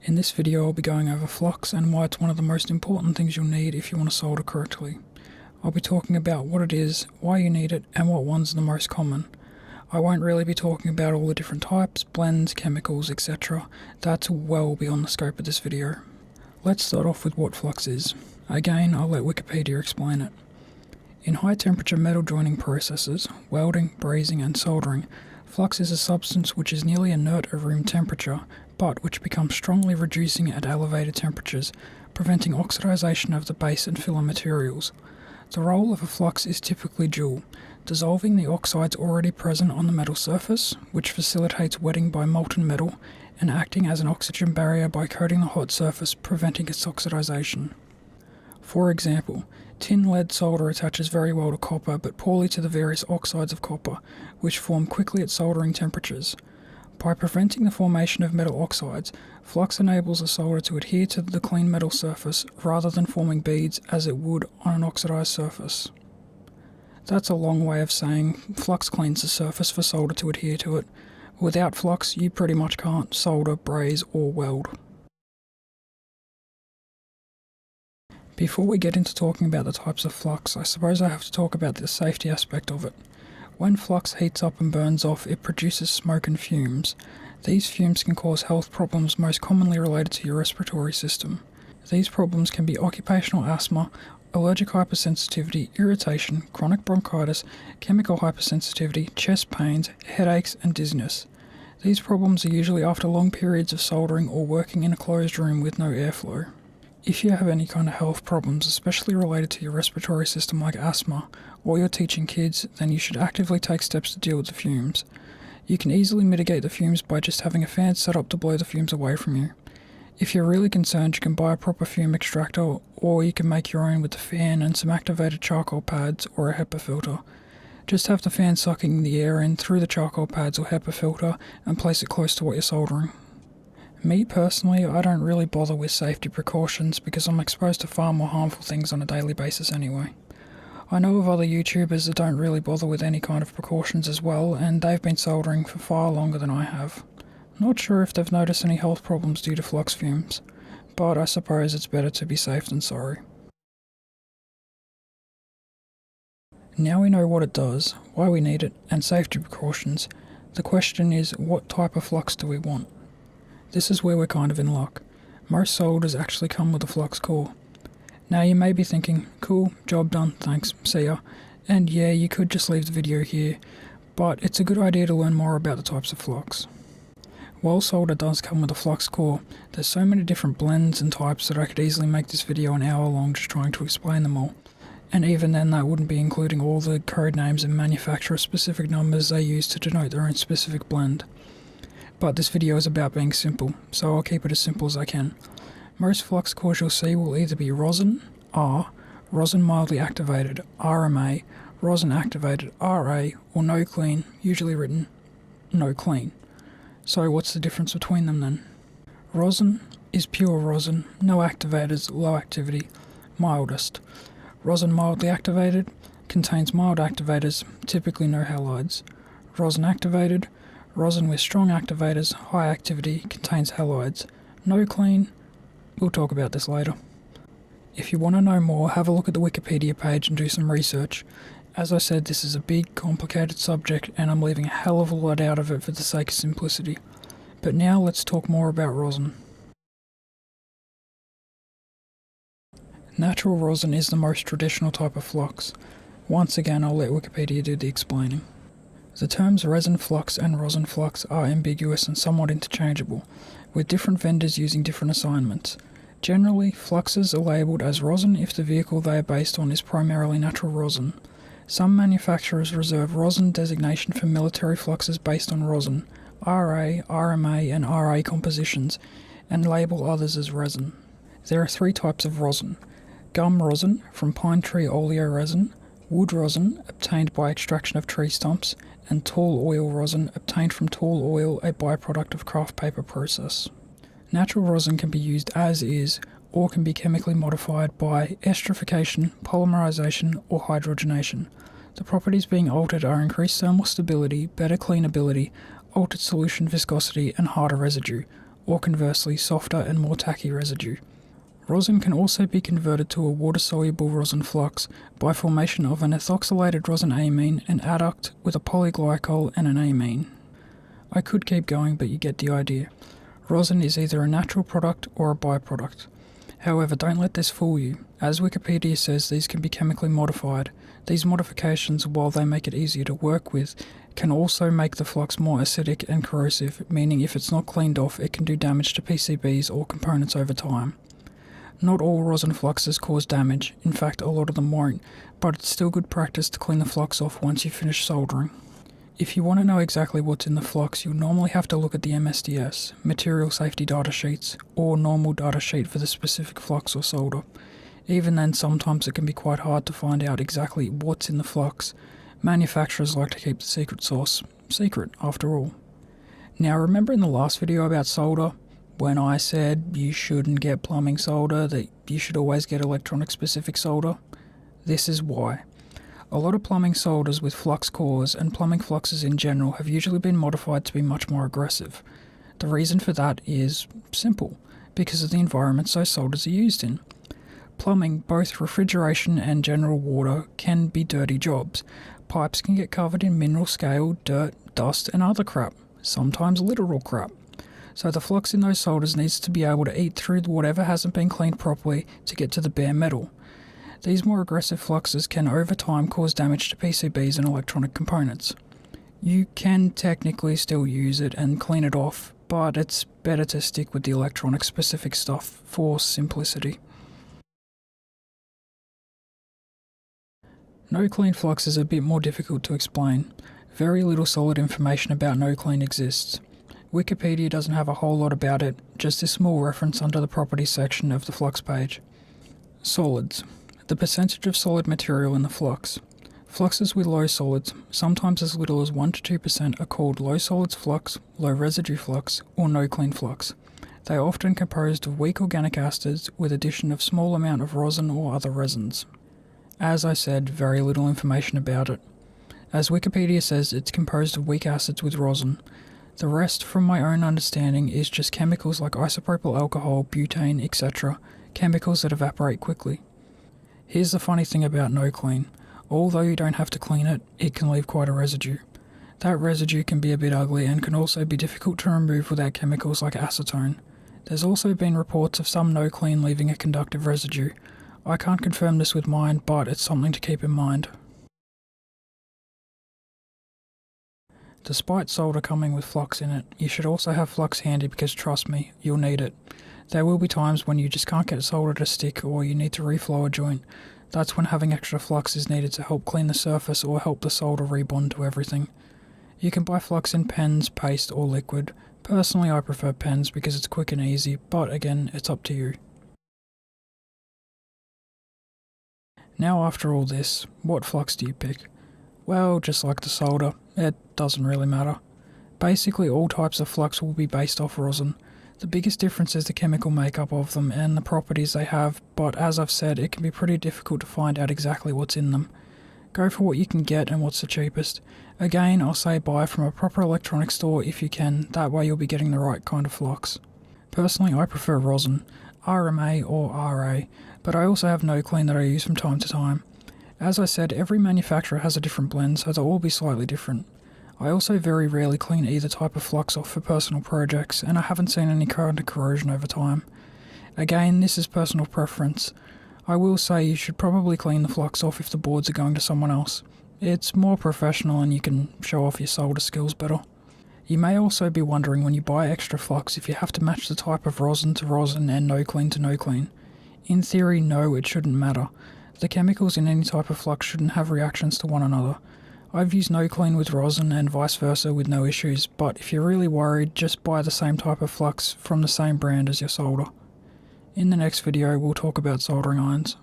In this video I'll be going over flux and why it's one of the most important things you'll need if you want to solder correctly. I'll be talking about what it is, why you need it, and what ones are the most common. I won't really be talking about all the different types, blends, chemicals, etc. That's well beyond the scope of this video. Let's start off with what flux is. Again, I'll let Wikipedia explain it. In high temperature metal joining processes, welding, brazing and soldering, flux is a substance which is nearly inert at room temperature, but which becomes strongly reducing at elevated temperatures, preventing oxidization of the base and filler materials. The role of a flux is typically dual, dissolving the oxides already present on the metal surface, which facilitates wetting by molten metal, and acting as an oxygen barrier by coating the hot surface, preventing its oxidization. For example, tin lead solder attaches very well to copper but poorly to the various oxides of copper, which form quickly at soldering temperatures. By preventing the formation of metal oxides, flux enables the solder to adhere to the clean metal surface rather than forming beads as it would on an oxidized surface. That's a long way of saying flux cleans the surface for solder to adhere to it. Without flux, you pretty much can't solder, braze, or weld. Before we get into talking about the types of flux, I suppose I have to talk about the safety aspect of it. When flux heats up and burns off, it produces smoke and fumes. These fumes can cause health problems most commonly related to your respiratory system. These problems can be occupational asthma, allergic hypersensitivity, irritation, chronic bronchitis, chemical hypersensitivity, chest pains, headaches and dizziness. These problems are usually after long periods of soldering or working in a closed room with no airflow. If you have any kind of health problems, especially related to your respiratory system like asthma, or you're teaching kids, then you should actively take steps to deal with the fumes. You can easily mitigate the fumes by just having a fan set up to blow the fumes away from you. If you're really concerned, you can buy a proper fume extractor, or you can make your own with the fan and some activated charcoal pads or a HEPA filter. Just have the fan sucking the air in through the charcoal pads or HEPA filter and place it close to what you're soldering. Me personally, I don't really bother with safety precautions because I'm exposed to far more harmful things on a daily basis anyway. I know of other YouTubers that don't really bother with any kind of precautions as well, and they've been soldering for far longer than I have. Not sure if they've noticed any health problems due to flux fumes, but I suppose it's better to be safe than sorry. Now we know what it does, why we need it, and safety precautions, the question is, what type of flux do we want? This is where we're kind of in luck. Most solders actually come with a flux core. Now you may be thinking, cool, job done, thanks, see ya. And yeah, you could just leave the video here, but it's a good idea to learn more about the types of flux. While solder does come with a flux core, there's so many different blends and types that I could easily make this video an hour long just trying to explain them all. And even then that wouldn't be including all the code names and manufacturer specific numbers they use to denote their own specific blend. But this video is about being simple, so I'll keep it as simple as I can. Most flux cores you'll see will either be rosin, R, rosin mildly activated, RMA, rosin activated, RA, or no clean, usually written no clean. So what's the difference between them then? Rosin is pure rosin, no activators, low activity, mildest. Rosin mildly activated contains mild activators, typically no halides. Rosin activated, rosin with strong activators, high activity, contains halides. No clean, we'll talk about this later. If you want to know more, have a look at the Wikipedia page and do some research. As I said, this is a big, complicated subject and I'm leaving a hell of a lot out of it for the sake of simplicity. But now let's talk more about rosin. Natural rosin is the most traditional type of flux. Once again, I'll let Wikipedia do the explaining. The terms resin flux and rosin flux are ambiguous and somewhat interchangeable, with different vendors using different assignments. Generally, fluxes are labelled as rosin if the vehicle they are based on is primarily natural rosin. Some manufacturers reserve rosin designation for military fluxes based on rosin, RA, RMA and RA compositions, and label others as resin. There are three types of rosin: gum rosin from pine tree oleoresin, wood rosin obtained by extraction of tree stumps, and tall oil rosin obtained from tall oil, a byproduct of craft paper process. Natural rosin can be used as is, or can be chemically modified by esterification, polymerization, or hydrogenation. The properties being altered are increased thermal stability, better cleanability, altered solution viscosity, and harder residue, or conversely softer and more tacky residue. Rosin can also be converted to a water-soluble rosin flux by formation of an ethoxylated rosin amine, an adduct with a polyglycol and an amine. I could keep going, but you get the idea. Rosin is either a natural product or a byproduct. However, don't let this fool you. As Wikipedia says, these can be chemically modified. These modifications, while they make it easier to work with, can also make the flux more acidic and corrosive, meaning if it's not cleaned off, it can do damage to PCBs or components over time. Not all rosin fluxes cause damage, in fact a lot of them won't, but it's still good practice to clean the flux off once you finish soldering. If you want to know exactly what's in the flux, you'll normally have to look at the MSDS, Material Safety Data Sheets, or normal data sheet for the specific flux or solder. Even then, sometimes it can be quite hard to find out exactly what's in the flux. Manufacturers like to keep the secret sauce secret, after all. Now remember in the last video about solder, when I said you shouldn't get plumbing solder, that you should always get electronic specific solder? This is why. A lot of plumbing solders with flux cores and plumbing fluxes in general have usually been modified to be much more aggressive. The reason for that is simple, because of the environments those solders are used in. Plumbing, both refrigeration and general water, can be dirty jobs. Pipes can get covered in mineral scale, dirt, dust and other crap, sometimes literal crap. So the flux in those solders needs to be able to eat through whatever hasn't been cleaned properly to get to the bare metal. These more aggressive fluxes can over time cause damage to PCBs and electronic components. You can technically still use it and clean it off, but it's better to stick with the electronic specific stuff for simplicity. No clean flux is a bit more difficult to explain. Very little solid information about no clean exists. Wikipedia doesn't have a whole lot about it, just a small reference under the properties section of the flux page. Solids. The percentage of solid material in the flux. Fluxes with low solids, sometimes as little as 1 to 2%, are called low solids flux, low residue flux, or no clean flux. They are often composed of weak organic acids with addition of small amount of rosin or other resins. As I said, very little information about it. As Wikipedia says, it's composed of weak acids with rosin. The rest, from my own understanding, is just chemicals like isopropyl alcohol, butane, etc., chemicals that evaporate quickly. Here's the funny thing about no clean. Although you don't have to clean it, it can leave quite a residue. That residue can be a bit ugly and can also be difficult to remove without chemicals like acetone. There's also been reports of some no clean leaving a conductive residue. I can't confirm this with mine, but it's something to keep in mind. Despite solder coming with flux in it, you should also have flux handy because trust me, you'll need it. There will be times when you just can't get solder to stick or you need to reflow a joint. That's when having extra flux is needed to help clean the surface or help the solder rebond to everything. You can buy flux in pens, paste or liquid. Personally I prefer pens because it's quick and easy, but again, it's up to you. Now after all this, what flux do you pick? Well, just like the solder, it doesn't really matter. Basically all types of flux will be based off rosin. The biggest difference is the chemical makeup of them and the properties they have, but as I've said, it can be pretty difficult to find out exactly what's in them. Go for what you can get and what's the cheapest. Again, I'll say buy from a proper electronics store if you can, that way you'll be getting the right kind of flux. Personally, I prefer rosin, RMA or RA, but I also have no clean that I use from time to time. As I said, every manufacturer has a different blend, so they'll all be slightly different. I also very rarely clean either type of flux off for personal projects, and I haven't seen any kind of corrosion over time. Again, this is personal preference. I will say you should probably clean the flux off if the boards are going to someone else. It's more professional and you can show off your solder skills better. You may also be wondering when you buy extra flux if you have to match the type of rosin to rosin and no clean to no clean. In theory, no, it shouldn't matter. The chemicals in any type of flux shouldn't have reactions to one another. I've used no clean with rosin and vice versa with no issues, but if you're really worried, just buy the same type of flux from the same brand as your solder. In the next video, we'll talk about soldering irons.